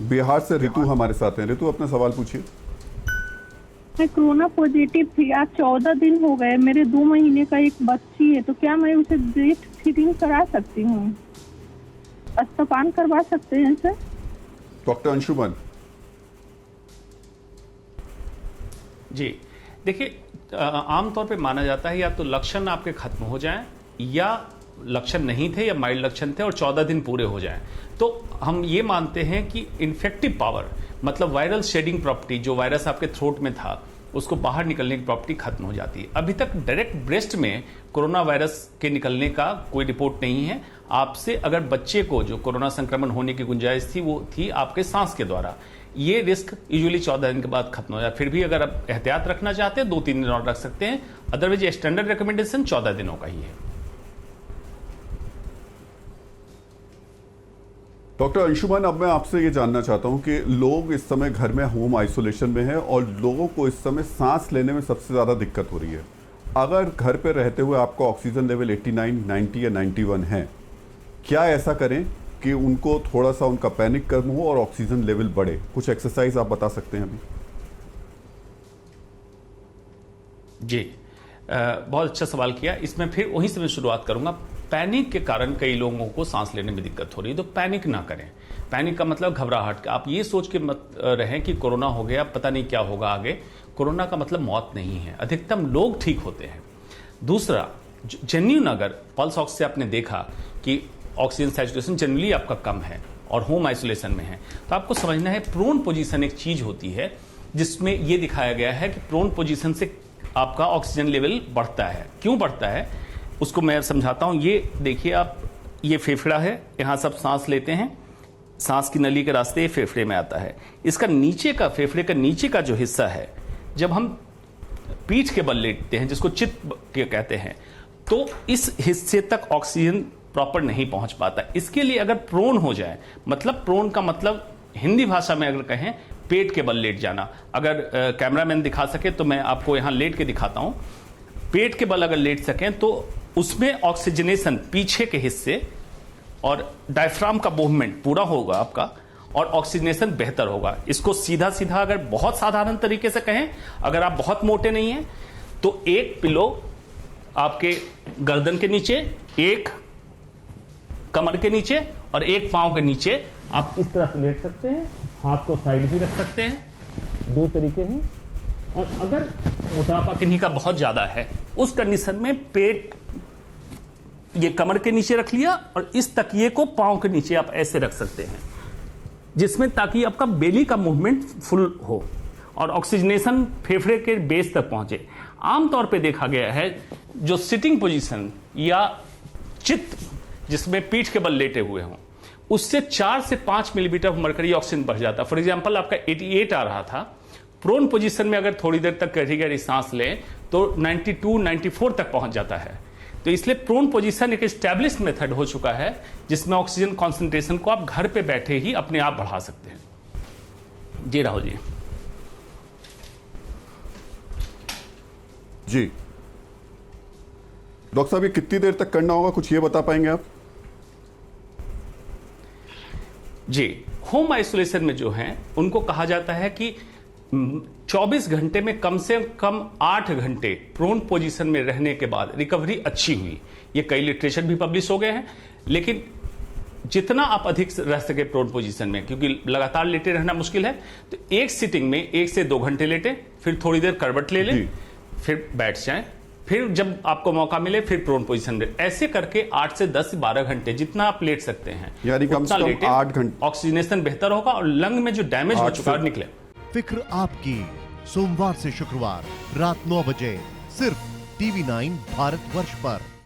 बिहार से ऋतु हमारे साथ हैं। ऋतु, अपना सवाल पूछिए। मैं कोरोना पॉजिटिव थी। आज 14 दिन हो गए। मेरे 2 महीने का एक बच्ची है, तो क्या मैं उसे ब्रेस्ट फीडिंग करा सकती हूँ? स्तनपान करवा सकते हैं सर? डॉक्टर अंशुमन। जी देखिए, आमतौर पे माना जाता है या तो लक्षण आपके खत्म हो जाएं या लक्षण नहीं थे या माइल्ड लक्षण थे और 14 दिन पूरे हो जाएं, तो हम ये मानते हैं कि इन्फेक्टिव पावर मतलब वायरल शेडिंग प्रॉपर्टी, जो वायरस आपके थ्रोट में था उसको बाहर निकलने की प्रॉपर्टी खत्म हो जाती है। अभी तक डायरेक्ट ब्रेस्ट में कोरोना वायरस के निकलने का कोई रिपोर्ट नहीं है। आपसे अगर बच्चे को जो कोरोना संक्रमण होने की गुंजाइश थी वो थी आपके सांस के द्वारा, ये रिस्क यूजुअली 14 दिन के बाद खत्म हो जाए। फिर भी अगर आप एहतियात रखना चाहते हैं 2-3 दिन और रख सकते हैं, अदरवाइज स्टैंडर्ड रिकमेंडेशन 14 दिनों का ही है। डॉक्टर अंशुमन, अब मैं आपसे ये जानना चाहता हूं कि लोग इस समय घर में होम आइसोलेशन में हैं और लोगों को इस समय सांस लेने में सबसे ज़्यादा दिक्कत हो रही है। अगर घर पे रहते हुए आपका ऑक्सीजन लेवल 89, 90 या 91 है, क्या ऐसा करें कि उनको थोड़ा सा उनका पैनिक कम हो और ऑक्सीजन लेवल बढ़े? कुछ एक्सरसाइज आप बता सकते हैं अभी? जी, बहुत अच्छा सवाल किया। इसमें फिर वहीं से मैं शुरुआत करूंगा। पैनिक के कारण कई लोगों को सांस लेने में दिक्कत हो रही है, तो पैनिक ना करें। पैनिक का मतलब घबराहट। आप ये सोच के मत रहें कि कोरोना हो गया, पता नहीं क्या होगा आगे। कोरोना का मतलब मौत नहीं है, अधिकतम लोग ठीक होते हैं। दूसरा, जेन्युइन अगर पल्स ऑक्स से आपने देखा कि ऑक्सीजन सैचुरेशन जनरली आपका कम है और होम आइसोलेशन में है, तो आपको समझना है प्रोन पोजीशन एक चीज होती है जिसमें यह दिखाया गया है कि प्रोन पोजीशन से आपका ऑक्सीजन लेवल बढ़ता है। क्यों बढ़ता है उसको मैं समझाता हूं। ये देखिए आप, ये फेफड़ा है, यहां सब सांस लेते हैं, सांस की नली के रास्ते ये फेफड़े में आता है। इसका नीचे का, फेफड़े का नीचे का जो हिस्सा है, जब हम पीठ के बल लेटते हैं जिसको चित्त कहते हैं, तो इस हिस्से तक ऑक्सीजन प्रॉपर नहीं पहुंच पाता। इसके लिए अगर प्रोन हो जाए, मतलब प्रोन का मतलब हिंदी भाषा में अगर कहें पेट के बल लेट जाना। अगर कैमरामैन दिखा सके तो मैं आपको यहां लेट के दिखाता हूं। पेट के बल अगर लेट सकें तो उसमें ऑक्सीजनेशन पीछे के हिस्से और डायफ्राम का मूवमेंट पूरा होगा आपका और ऑक्सीजनेशन बेहतर होगा। इसको सीधा सीधा अगर बहुत साधारण तरीके से कहें, अगर आप बहुत मोटे नहीं हैं तो एक पिलो आपके गर्दन के नीचे, एक कमर के नीचे और एक पांव के नीचे आप इस तरह से लेट सकते हैं। हाथ को साइड भी रख सकते हैं, 2 तरीके हैं। और अगर मोटापा किन्हीं का बहुत ज्यादा है उस कंडीशन में पेट ये कमर के नीचे रख लिया और इस तकिए को पांव के नीचे आप ऐसे रख सकते हैं, जिसमें ताकि आपका बेली का मूवमेंट फुल हो और ऑक्सीजनेशन फेफड़े के बेस तक पहुंचे। आमतौर पे देखा गया है जो सिटिंग पोजीशन या चित्त जिसमें पीठ के बल लेटे हुए हों, उससे 4 से 5 मिलीमीटर मरकरी ऑक्सीजन बढ़ जाता है। फॉर एग्जांपल आपका 88 आ रहा था, प्रोन पोजीशन में अगर थोड़ी देर तक गहरी गहरी सांस लें तो 92, 94 तक पहुंच जाता है। तो इसलिए प्रोन पोजीशन एक एस्टैब्लिश्ड मेथड हो चुका है जिसमें ऑक्सीजन कॉन्सेंट्रेशन को आप घर पे बैठे ही अपने आप बढ़ा सकते हैं। जी राहुल जी। जी डॉक्टर साहब, ये कितनी देर तक करना होगा, कुछ ये बता पाएंगे आप? जी, होम आइसोलेशन में जो हैं उनको कहा जाता है कि 24 घंटे में कम से कम 8 घंटे प्रोन पोजीशन में रहने के बाद रिकवरी अच्छी हुई। ये कई लिटरेचर भी पब्लिश हो गए हैं। लेकिन जितना आप अधिक रह सके प्रोन पोजीशन में, क्योंकि लगातार लेटे रहना मुश्किल है, तो एक सिटिंग में 1 से 2 घंटे लेटे, फिर थोड़ी देर करवट ले लें, फिर बैठ जाएं, फिर जब आपको मौका मिले फिर प्रोन पोजीशन में। ऐसे करके 8 से 10 12 घंटे जितना आप लेट सकते हैं, यानी कम से कम 8 घंटे ऑक्सीजनेशन बेहतर होगा और लंग में जो डैमेज हो चुका है निकले। फिक्र आपकी, सोमवार से शुक्रवार रात 9 बजे सिर्फ TV9 भारतवर्ष पर।